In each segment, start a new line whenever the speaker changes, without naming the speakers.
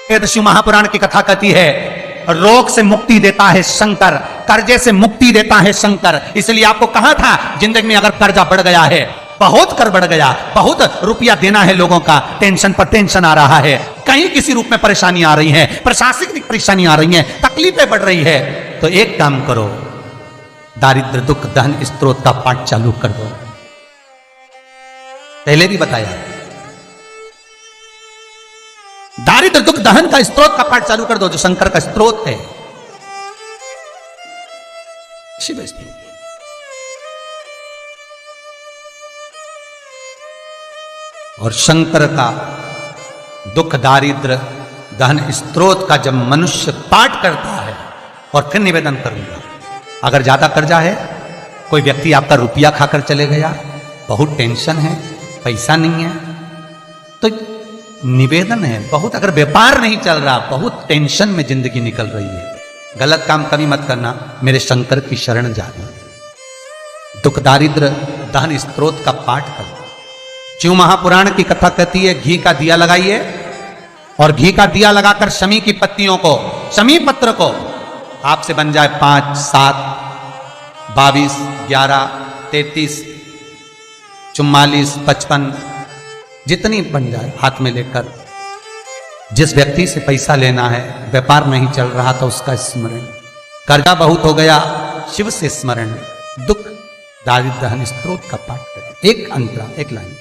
शिव महापुराण की कथा कहती है रोग से मुक्ति देता है शंकर, कर्जे से मुक्ति देता है शंकर। इसलिए आपको कहा था जिंदगी में अगर कर्जा बढ़ गया है, बहुत कर बढ़ गया, बहुत रुपया देना है लोगों का, टेंशन पर टेंशन आ रहा है, कहीं किसी रूप में परेशानी आ रही है, प्रशासनिक परेशानी आ रही है, तकलीफें बढ़ रही है, तो एक काम करो, दारिद्र दुख दहन स्त्रोत का पाठ चालू कर दो। पहले भी बताया, दारिद्र दुख दहन का स्त्रोत का पाठ चालू कर दो, जो शंकर का स्त्रोत है, शिव स्त्रोत। और शंकर का दुख दारिद्र दहन स्त्रोत का जब मनुष्य पाठ करता है, और फिर निवेदन करूंगा, अगर ज्यादा कर्जा है, कोई व्यक्ति आपका रुपया खाकर चले गया, बहुत टेंशन है, पैसा नहीं है, तो निवेदन है, बहुत अगर व्यापार नहीं चल रहा, बहुत टेंशन में जिंदगी निकल रही है, गलत काम कभी मत करना, मेरे शंकर की शरण जाना, दुख दारिद्र दहन स्त्रोत का पाठ करना। शिव महापुराण की कथा कहती है घी का दिया लगाइए, और घी का दिया लगाकर शमी की पत्तियों को, शमी पत्र को आपसे बन जाए 5, 7, 22, 11, 33, 44, 55, जितनी बन जाए हाथ में लेकर, जिस व्यक्ति से पैसा लेना है, व्यापार नहीं चल रहा था, उसका स्मरण, कर्जा बहुत हो गया, शिव से स्मरण, दुख दारिद्र दहन स्त्रोत का पाठ करें। एक अंतरा, एक लाइन।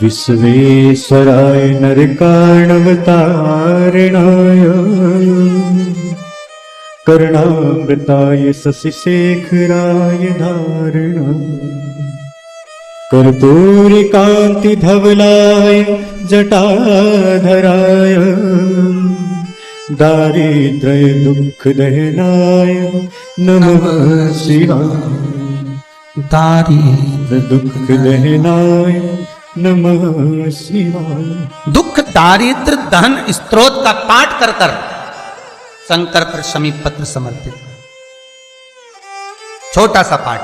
विश्वेश्वराय नरकार्णवतारणाय कर्णामृताय शशिशेखराय धारणाय कर्पूरकान्ति धवलाय जटाधराय दारिद्र्य दुख दहनाय नमः शिवाय।
दारिद्र
दुख दहनाय नमः शिवाय।
दुख दारिद्र दहन स्त्रोत का पाठ कर कर शंकर पर शमी पत्र समर्पित। छोटा सा पाठ,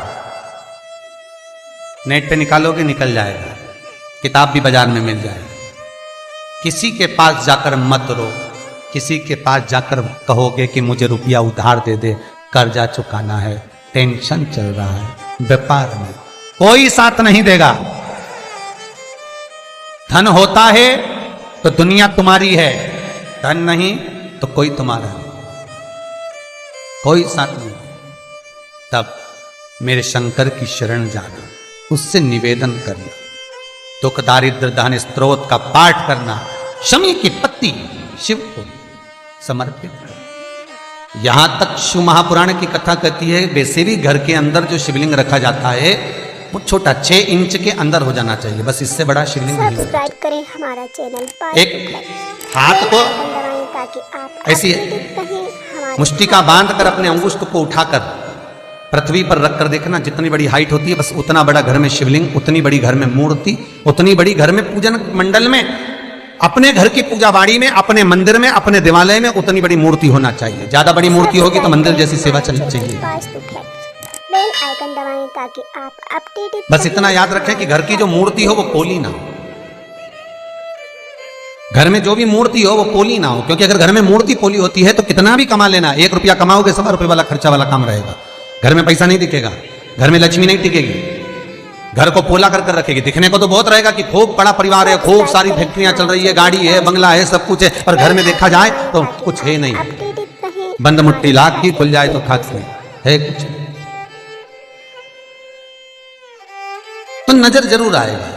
नेट पे निकालोगे निकल जाएगा, किताब भी बाजार में मिल जाएगा। किसी के पास जाकर मत रो, किसी के पास जाकर कहोगे कि मुझे रुपया उधार दे दे, कर्जा चुकाना है, टेंशन चल रहा है, व्यापार में कोई साथ नहीं देगा। धन होता है तो दुनिया तुम्हारी है, धन नहीं तो कोई तुम्हारा नहीं, कोई साथ नहीं। तब मेरे शंकर की शरण जाना, उससे निवेदन करना, दुख दारिद्र दहन स्त्रोत का पाठ करना, शमी की पत्ती शिव को समर्पित करना। यहां तक शिव महापुराण की कथा कहती है वैसे भी घर के अंदर जो शिवलिंग रखा जाता है वो छोटा 6 इंच के अंदर हो जाना चाहिए, बस इससे बड़ा शिवलिंग नहीं।
सब्सक्राइब करें हमारा चैनल,
एक हाथ को
ताकि आप
ऐसी मुष्टि का बांध कर अपने अंगुष्ठ को उठाकर पृथ्वी पर रख कर देखना, जितनी बड़ी हाइट होती है बस उतना बड़ा घर में शिवलिंग, उतनी बड़ी घर में मूर्ति, उतनी बड़ी घर में पूजन मंडल में, अपने घर की पूजा बाड़ी में, अपने मंदिर में, अपने देवालय में उतनी बड़ी मूर्ति होना चाहिए। ज्यादा बड़ी मूर्ति होगी तो मंदिर जैसी सेवा चलनी चाहिए।
बेल आइकन दबाएं ताकि आप अपडेटेड।
बस इतना याद रखें कि घर की जो मूर्ति हो वो पोली ना हो, घर में जो भी मूर्ति हो वो पोली ना हो, क्योंकि अगर घर में मूर्ति पोली होती है तो कितना भी कमा लेना, 1 रुपया कमाओगे 1.25 रुपये वाला खर्चा वाला काम रहेगा, घर में पैसा नहीं दिखेगा, घर में लक्ष्मी नहीं टिकेगी, घर को पोला कर रखेगी। दिखने को तो बहुत रहेगा कि खूब बड़ा परिवार है, खूब सारी फैक्ट्रियां चल रही है, गाड़ी है, बंगला है, सब कुछ है, पर घर में देखा जाए तो कुछ है नहीं, बंद मुट्ठी लाख की खुल जाए तो खाक है कुछ, तो नजर जरूर आएगा।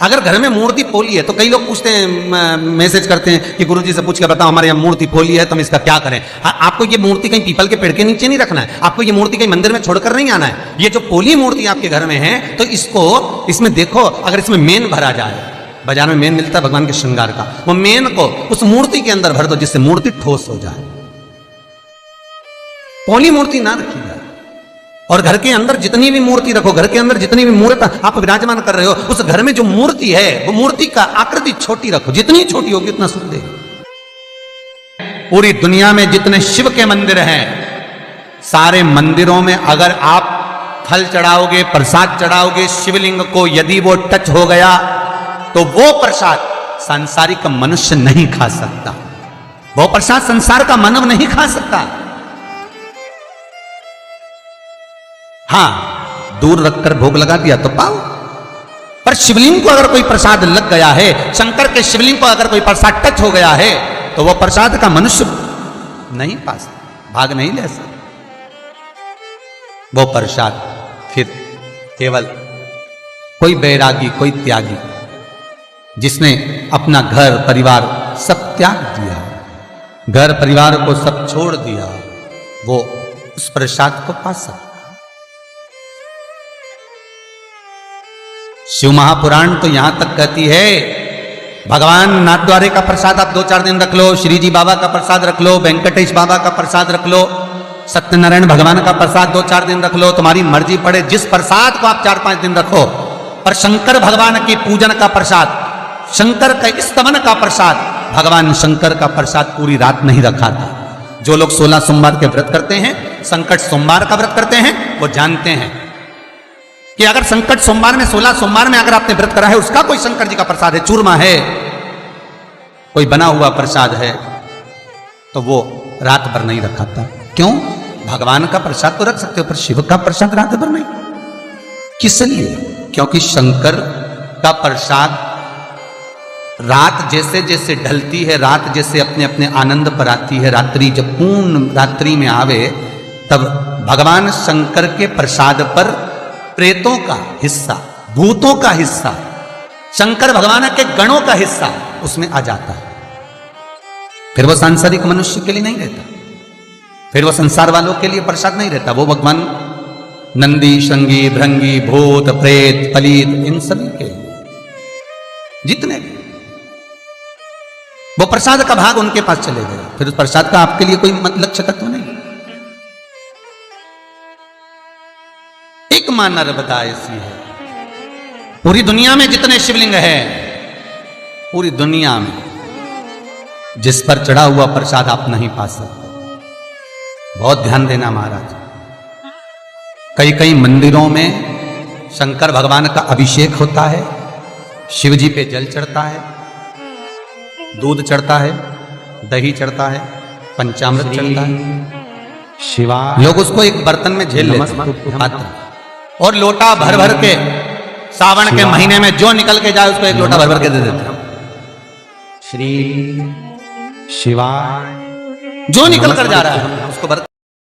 अगर घर में मूर्ति पोली है तो कई लोग पूछते हैं, मैसेज करते हैं कि गुरुजी से पूछ के बताओ हमारे यहाँ मूर्ति पोली है तो हम इसका क्या करें। आपको ये मूर्ति कहीं पीपल के पेड़ के नीचे नहीं रखना है, आपको ये मूर्ति कहीं मंदिर में छोड़कर नहीं आना है। ये जो पोली मूर्ति आपके घर में है तो इसमें देखो, अगर इसमें मेन भरा जाए, बाजार में मेन मिलता है भगवान के श्रृंगार का, वो मेन को उस मूर्ति के अंदर भर दो जिससे मूर्ति ठोस हो जाए, पोली मूर्ति ना रखी जाए। और घर के अंदर जितनी भी मूर्ति रखो, घर के अंदर जितनी भी मूर्त आप विराजमान कर रहे हो, उस घर में जो मूर्ति है वो मूर्ति का आकृति छोटी रखो, जितनी छोटी होगी उतना सुख देगी। पूरी दुनिया में जितने शिव के मंदिर हैं, सारे मंदिरों में अगर आप फल चढ़ाओगे, प्रसाद चढ़ाओगे, शिवलिंग को यदि वो टच हो गया तो वो प्रसाद सांसारिक मनुष्य नहीं खा सकता, वो प्रसाद संसार का मानव नहीं खा सकता। हां, दूर रखकर भोग लगा दिया तो पाओ, पर शिवलिंग को अगर कोई प्रसाद लग गया है, शंकर के शिवलिंग को अगर कोई प्रसाद टच हो गया है, तो वो प्रसाद का मनुष्य नहीं पा सकता, भाग नहीं ले सकता। वो प्रसाद फिर केवल कोई बैरागी, कोई त्यागी, जिसने अपना घर परिवार सब त्याग दिया, घर परिवार को सब छोड़ दिया, वो उस प्रसाद को पा सकता। शिव महापुराण तो यहां तक कहती है, भगवान नाथद्वारे का प्रसाद आप 2-4 दिन रख लो, श्री जी बाबा का प्रसाद रख लो, वेंकटेश बाबा का प्रसाद रख लो, सत्यनारायण भगवान का प्रसाद 2-4 दिन रख लो, तुम्हारी मर्जी पड़े जिस प्रसाद को आप 4-5 दिन रखो, पर शंकर भगवान की पूजन का प्रसाद, शंकर का स्तवन का प्रसाद, भगवान शंकर का प्रसाद पूरी रात नहीं रखा था। जो लोग 16 सोमवार के व्रत करते हैं, संकट सोमवार का व्रत करते हैं, वो जानते हैं कि अगर संकट सोमवार में 16 सोमवार में अगर आपने व्रत करा है, उसका कोई शंकर जी का प्रसाद है, चूरमा है, कोई बना हुआ प्रसाद है, तो वो रात भर नहीं रखाता। क्यों? भगवान का प्रसाद तो रख सकते हो, पर शिव का प्रसाद रात भर नहीं। किस लिए? क्योंकि शंकर का प्रसाद रात जैसे जैसे ढलती है, रात जैसे अपने अपने आनंद पर आती है, रात्रि जब पूर्ण रात्रि में आवे, तब भगवान शंकर के प्रसाद पर प्रेतों का हिस्सा, भूतों का हिस्सा, शंकर भगवान के गणों का हिस्सा उसमें आ जाता है। फिर वो सांसारिक मनुष्य के लिए नहीं रहता, फिर वो संसार वालों के लिए प्रसाद नहीं रहता, वो भगवान नंदी, श्रृंगी, भृंगी, भूत, प्रेत, पलीत, इन सभी के जितने भी वो प्रसाद का भाग उनके पास चले गए। फिर उस प्रसाद का आपके लिए कोई लक्ष्य तत्व नहीं। एक मां नर्मदा ऐसी है, पूरी दुनिया में जितने शिवलिंग है, पूरी दुनिया में जिस पर चढ़ा हुआ प्रसाद आप नहीं पा सकते। बहुत ध्यान देना महाराज, कई कई मंदिरों में शंकर भगवान का अभिषेक होता है, शिव जी पे जल चढ़ता है, दूध चढ़ता है, दही चढ़ता है, पंचामृत चढ़ता है,
शिवा
लोग उसको एक बर्तन में झेल लेते हैं, पात्र, और लोटा भर भर के सावन के महीने में जो निकल के जाए उसको एक लोटा भर भर के दे देते हैं।
श्री शिवाय
जो निकल कर जा रहा है उसको